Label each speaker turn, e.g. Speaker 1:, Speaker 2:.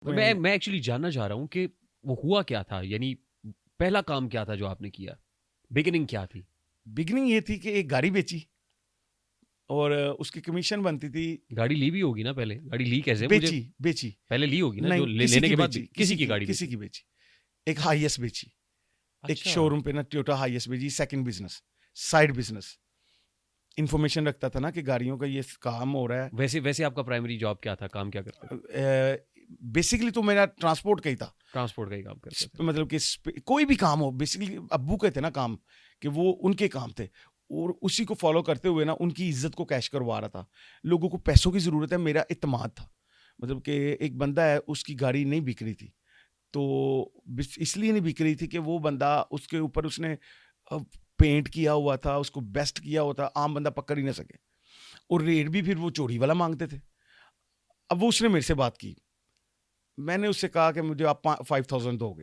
Speaker 1: میں ایکچولی جاننا چاہ رہا ہوں کہ وہ ہوا کیا تھا, یعنی پہلا کام کیا تھا جو آپ نے کیا, بگننگ کیا تھی؟
Speaker 2: بگننگ یہ تھی کہ ایک گاڑی بیچی اور اس کی کمیشن بنتی تھی.
Speaker 1: گاڑی لی بھی ہوگی نا پہلے, گاڑی لی کیسے؟ مجھے
Speaker 2: بیچی
Speaker 1: پہلے لی ہوگی نا, جو
Speaker 2: نہیں کسی
Speaker 1: لینے
Speaker 2: کی
Speaker 1: کے بعد
Speaker 2: بیچی,
Speaker 1: کسی کی گاڑی
Speaker 2: کسی
Speaker 1: بیچی؟
Speaker 2: کی بیچی. ایک ہائی ایس بیچی, ایک
Speaker 1: اچھا,
Speaker 2: شو روم پہ نا ٹویوٹا ہائی ایس بیچی. Second business, side business, information رکھتا تھا نا کہ گاڑیوں کا یہ کام ہو رہا ہے.
Speaker 1: ویسے آپ کا پرائمری جاب کیا تھا, کام کیا کرتے تھے؟
Speaker 2: بیسکلی تو میرا ٹرانسپورٹ کا ہی تھا,
Speaker 1: ٹرانسپورٹ کا ہی کام کرتے تھے.
Speaker 2: مطلب کہ کوئی بھی کام ہو, بیسکلی ابو کے تھے نا کام, کہ وہ ان کے کام تھے اور اسی کو فالو کرتے ہوئے نا ان کی عزت کو کیش کروا رہا تھا. لوگوں کو پیسوں کی ضرورت ہے, میرا اعتماد تھا. مطلب کہ ایک بندہ ہے, اس کی گاڑی نہیں بک رہی تھی, تو اس لیے نہیں بک رہی تھی کہ وہ بندہ اس کے اوپر اس نے پینٹ کیا ہوا تھا, اس کو بیسٹ کیا ہوا تھا, عام بندہ پکڑ ہی نہ سکے, اور ریٹ بھی پھر وہ چوڑی والا مانگتے تھے. اب وہ اس نے میرے سے بات کی, میں نے اس سے کہا کہ مجھے آپ 5000 دو گے.